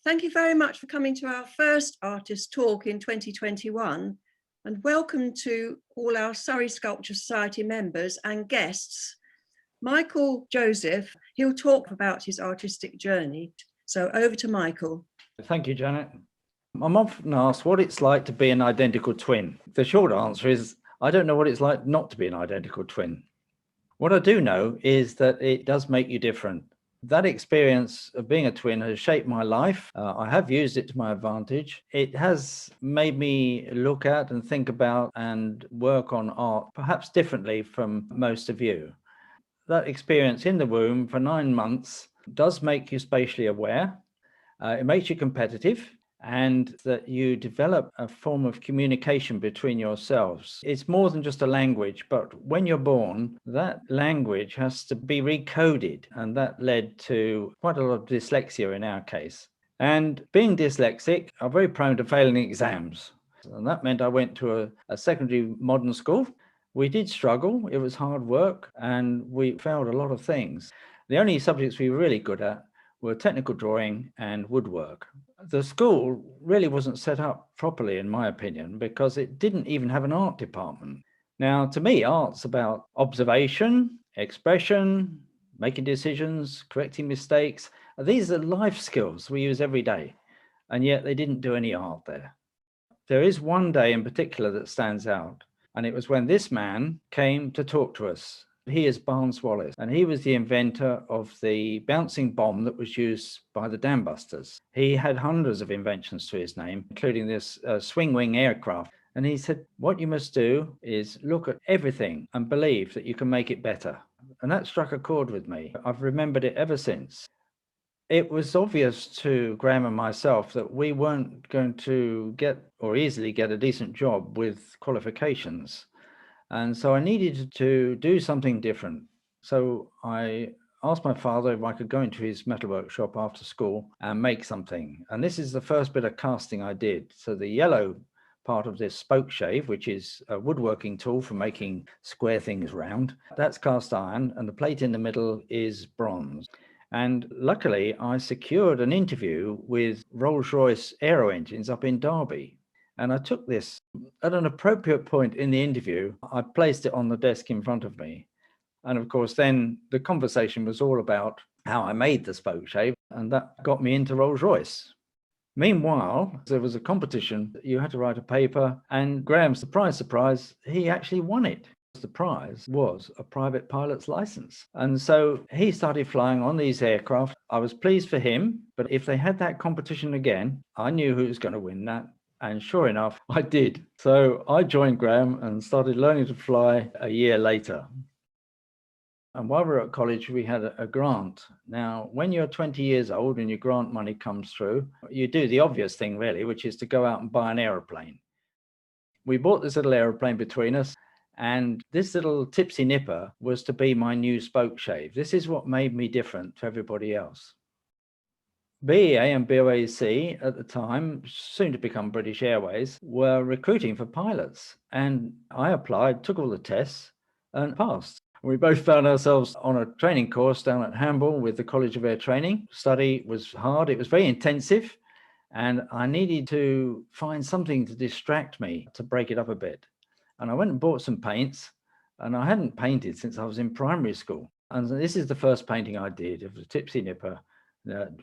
Thank you very much for coming to our first artist talk in 2021, and welcome to all our Surrey Sculpture Society members and guests. Michael Joseph, he'll talk about his artistic journey. So over to Michael. Thank you, Janet. I'm often asked what it's like to be an identical twin. The short answer is I don't know what it's like not to be an identical twin. What I do know is that it does make you different. That experience of being a twin has shaped my life. I have used it to my advantage. It has made me look at and think about and work on art perhaps differently from most of you. That experience in the womb for 9 months does make you spatially aware. It makes you competitive, and that you develop a form of communication between yourselves. It's more than just a language, but when you're born, that language has to be recoded, and that led to quite a lot of dyslexia in our case. And being dyslexic, I'm very prone to failing exams. And that meant I went to a secondary modern school. We did struggle, it was hard work, and we failed a lot of things. The only subjects we were really good at were technical drawing and woodwork. The school really wasn't set up properly, in my opinion, because it didn't even have an art department. Now, to me, art's about observation, expression, making decisions, correcting mistakes. These are life skills we use every day, and yet they didn't do any art there. There is one day in particular that stands out, and it was when this man came to talk to us. He is Barnes Wallis, and he was the inventor of the bouncing bomb that was used by the dam busters. He had hundreds of inventions to his name, including this swing wing aircraft. And he said, what you must do is look at everything and believe that you can make it better. And that struck a chord with me. I've remembered it ever since. It was obvious to Graham and myself that we weren't going to get or easily get a decent job with qualifications. And so I needed to do something different. So I asked my father if I could go into his metalwork shop after school and make something. And this is the first bit of casting I did. So the yellow part of this spoke shave, which is a woodworking tool for making square things round, that's cast iron, and the plate in the middle is bronze. And luckily, I secured an interview with Rolls-Royce aero engines up in Derby. And I took this at an appropriate point in the interview. I placed it on the desk in front of me. And of course, then the conversation was all about how I made the spoke shave, and that got me into Rolls-Royce. Meanwhile, there was a competition. You had to write a paper, and Graham, surprise, surprise, he actually won it. The prize was a private pilot's license. And so he started flying on these aircraft. I was pleased for him, but if they had that competition again, I knew who was going to win that. And sure enough, I did. So I joined Graham and started learning to fly a year later. And while we were at college, we had a grant. Now, when you're 20 years old and your grant money comes through, you do the obvious thing, really, which is to go out and buy an aeroplane. We bought this little aeroplane between us, and this little tipsy nipper was to be my new spoke shave. This is what made me different to everybody else. BEA and BOAC at the time, soon to become British Airways, were recruiting for pilots. And I applied, took all the tests, and passed. We both found ourselves on a training course down at Hamble with the College of Air Training. Study was hard, it was very intensive, and I needed to find something to distract me, to break it up a bit. And I went and bought some paints, and I hadn't painted since I was in primary school. And this is the first painting I did of the tipsy nipper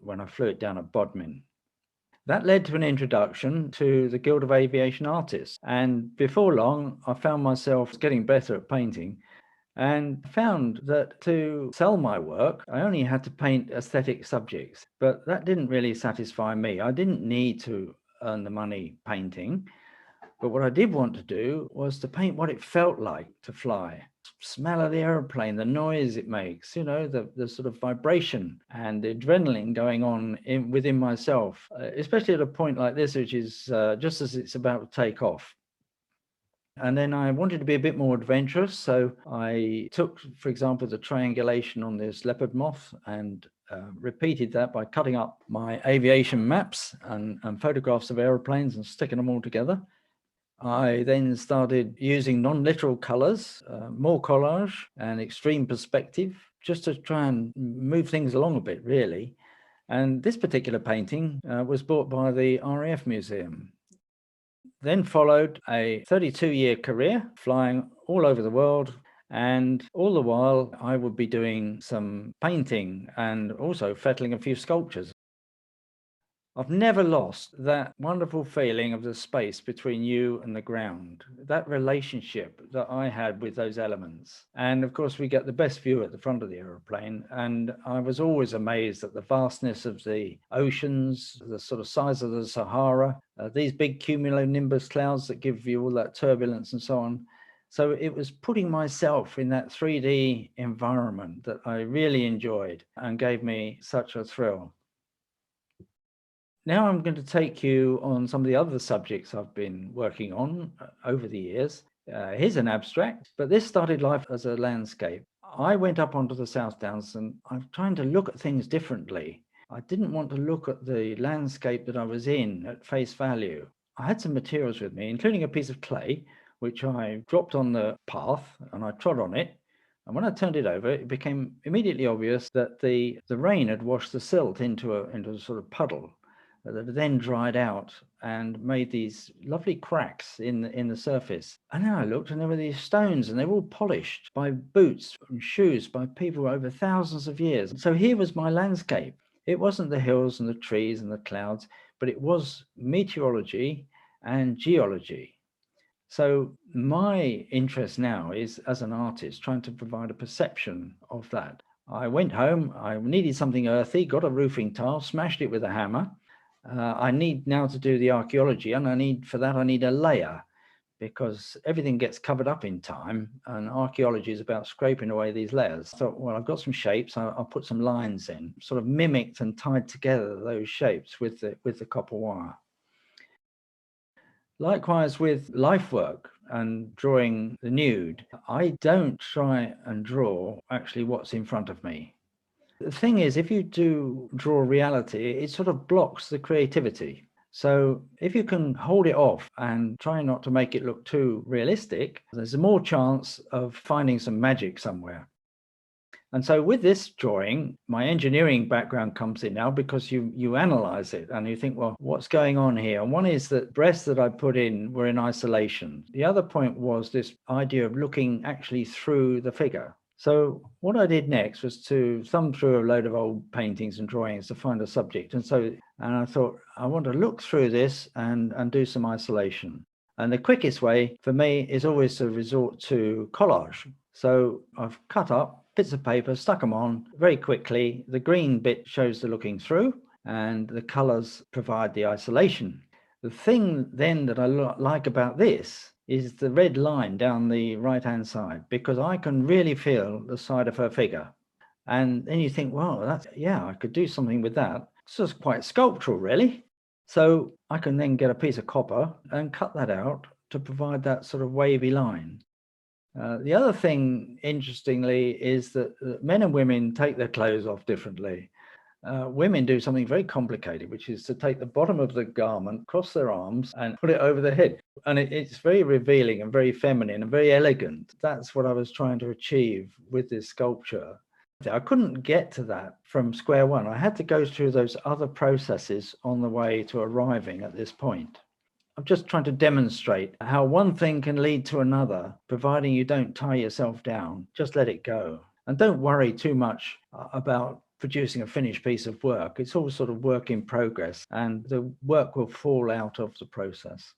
when I flew it down at Bodmin. That led to an introduction to the Guild of Aviation Artists. And before long, I found myself getting better at painting, and found that to sell my work, I only had to paint aesthetic subjects. But that didn't really satisfy me. I didn't need to earn the money painting. But what I did want to do was to paint what it felt like to fly. Smell of the airplane, the noise it makes, you know, the sort of vibration and the adrenaline going on within myself, especially at a point like this, which is just as it's about to take off. And then I wanted to be a bit more adventurous. So I took, for example, the triangulation on this Leopard Moth and repeated that by cutting up my aviation maps and photographs of aeroplanes and sticking them all together. I then started using non-literal colors, more collage and extreme perspective, just to try and move things along a bit, really. And this particular painting was bought by the RAF Museum. Then followed a 32-year career flying all over the world. And all the while, I would be doing some painting and also fettling a few sculptures. I've never lost that wonderful feeling of the space between you and the ground, that relationship that I had with those elements. And of course, we get the best view at the front of the aeroplane. And I was always amazed at the vastness of the oceans, the sort of size of the Sahara, these big cumulonimbus clouds that give you all that turbulence and so on. So it was putting myself in that 3D environment that I really enjoyed and gave me such a thrill. Now I'm going to take you on some of the other subjects I've been working on over the years. Here's an abstract, but this started life as a landscape. I went up onto the South Downs and I'm trying to look at things differently. I didn't want to look at the landscape that I was in at face value. I had some materials with me, including a piece of clay, which I dropped on the path and I trod on it. And when I turned it over, it became immediately obvious that the rain had washed the silt into a sort of puddle that then dried out and made these lovely cracks in the surface. And then I looked and there were these stones and they were all polished by boots and shoes by people over thousands of years. So here was my landscape. It wasn't the hills and the trees and the clouds, but it was meteorology and geology. So my interest now is, as an artist, trying to provide a perception of that. I went home, I needed something earthy, got a roofing tile, smashed it with a hammer. I need now to do the archaeology, and I need a layer, because everything gets covered up in time, and archaeology is about scraping away these layers. So, well, I've got some shapes, I'll put some lines in, sort of mimicked and tied together those shapes with the copper wire. Likewise with life work and drawing the nude, I don't try and draw actually what's in front of me. The thing is, if you do draw reality, it sort of blocks the creativity. So if you can hold it off and try not to make it look too realistic, there's a more chance of finding some magic somewhere. And so with this drawing, my engineering background comes in now, because you analyze it and you think, well, what's going on here? And one is that breaths that I put in were in isolation. The other point was this idea of looking actually through the figure. So what I did next was to thumb through a load of old paintings and drawings to find a subject. And I thought, I want to look through this and do some isolation. And the quickest way for me is always to resort to collage. So I've cut up bits of paper, stuck them on very quickly. The green bit shows the looking through and the colors provide the isolation. The thing then that I like about this is the red line down the right-hand side, because I can really feel the side of her figure. And then you think, well, I could do something with that. It's just quite sculptural, really. So I can then get a piece of copper and cut that out to provide that sort of wavy line. The other thing, interestingly, is that men and women take their clothes off differently. Women do something very complicated, which is to take the bottom of the garment, cross their arms and put it over their head. And it's very revealing and very feminine and very elegant. That's what I was trying to achieve with this sculpture. I couldn't get to that from square one. I had to go through those other processes on the way to arriving at this point. I'm just trying to demonstrate how one thing can lead to another, providing you don't tie yourself down. Just let it go. And don't worry too much about producing a finished piece of work. It's all sort of work in progress, and the work will fall out of the process.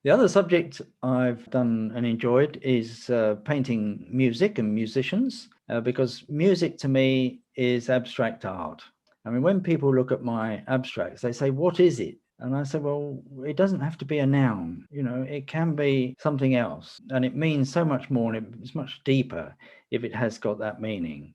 The other subject I've done and enjoyed is painting music and musicians, because music to me is abstract art. I mean, when people look at my abstracts, they say, what is it? And I said, well, it doesn't have to be a noun, it can be something else. And it means so much more, and it's much deeper if it has got that meaning.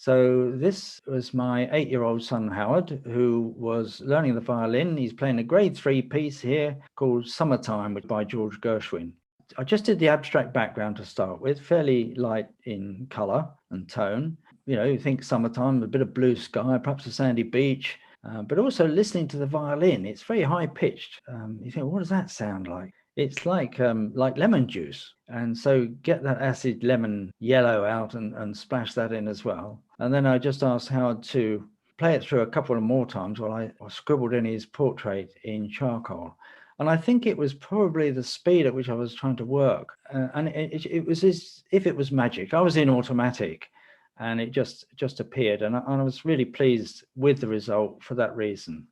So this was my 8-year-old son, Howard, who was learning the violin. He's playing a grade 3 piece here called Summertime by George Gershwin. I just did the abstract background to start with, fairly light in color and tone. You think summertime, a bit of blue sky, perhaps a sandy beach, but also listening to the violin. It's very high pitched. You think, what does that sound like? It's like lemon juice. And so get that acid lemon yellow out and splash that in as well. And then I just asked Howard to play it through a couple of more times while I scribbled in his portrait in charcoal. And I think it was probably the speed at which I was trying to work. And it was as if it was magic. I was in automatic and it just appeared. And I was really pleased with the result for that reason.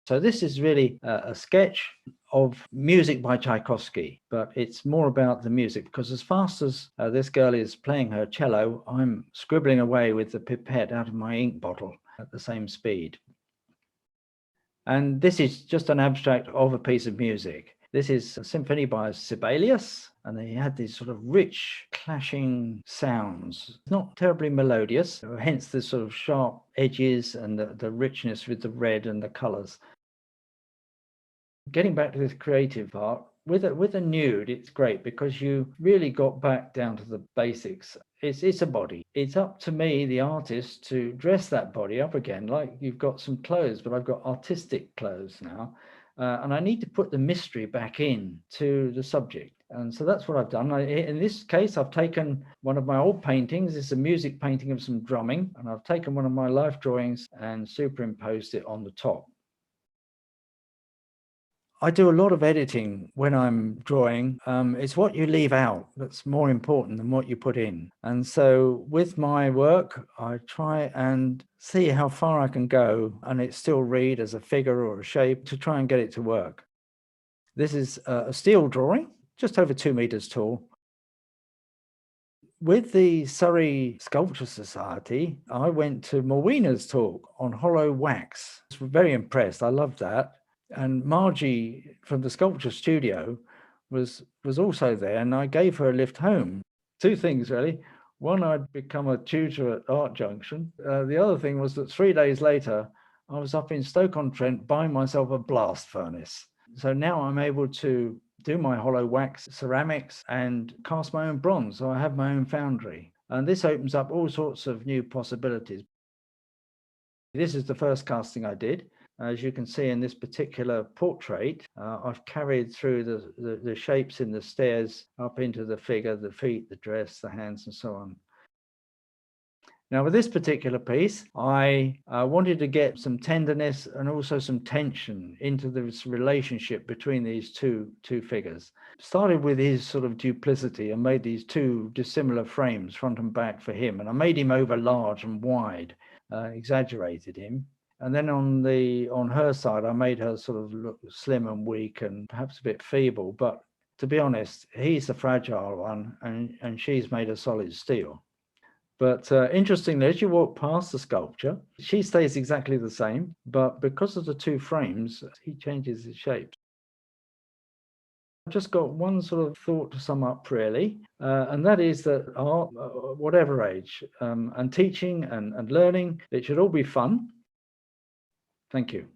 So this is really a sketch of music by Tchaikovsky, but it's more about the music, because as fast as this girl is playing her cello, I'm scribbling away with the pipette out of my ink bottle at the same speed. And this is just an abstract of a piece of music. This is a symphony by Sibelius, and they had these sort of rich clashing sounds, not terribly melodious, hence the sort of sharp edges and the richness with the red and the colors. Getting back to this creative part, with a nude, it's great because you really got back down to the basics. It's a body. It's up to me, the artist, to dress that body up again, like you've got some clothes, but I've got artistic clothes now. And I need to put the mystery back in to the subject. And so that's what I've done. In this case, I've taken one of my old paintings. It's a music painting of some drumming. And I've taken one of my life drawings and superimposed it on the top. I do a lot of editing when I'm drawing. It's what you leave out that's more important than what you put in. And so with my work, I try and see how far I can go and it still read as a figure or a shape to try and get it to work. This is a steel drawing, just over 2 meters tall. With the Surrey Sculpture Society, I went to Morwena's talk on hollow wax. I was very impressed. I loved that. And Margie from the Sculpture Studio was also there, and I gave her a lift home. 2 things, really. One, I'd become a tutor at Art Junction. The other thing was that 3 days later, I was up in Stoke-on-Trent buying myself a blast furnace. So now I'm able to do my hollow wax ceramics and cast my own bronze. So I have my own foundry. And this opens up all sorts of new possibilities. This is the first casting I did. As you can see in this particular portrait, I've carried through the shapes in the stairs up into the figure, the feet, the dress, the hands, and so on. Now, with this particular piece, I wanted to get some tenderness and also some tension into this relationship between these two figures. Started with his sort of duplicity and made these 2 dissimilar frames, front and back, for him. And I made him over large and wide, exaggerated him. And then on her side, I made her sort of look slim and weak and perhaps a bit feeble. But to be honest, he's the fragile one and she's made of solid steel. But interestingly, as you walk past the sculpture, she stays exactly the same. But because of the 2 frames, he changes his shape. I've just got one sort of thought to sum up, really, and that is that art, whatever age, and teaching and learning, it should all be fun. Thank you.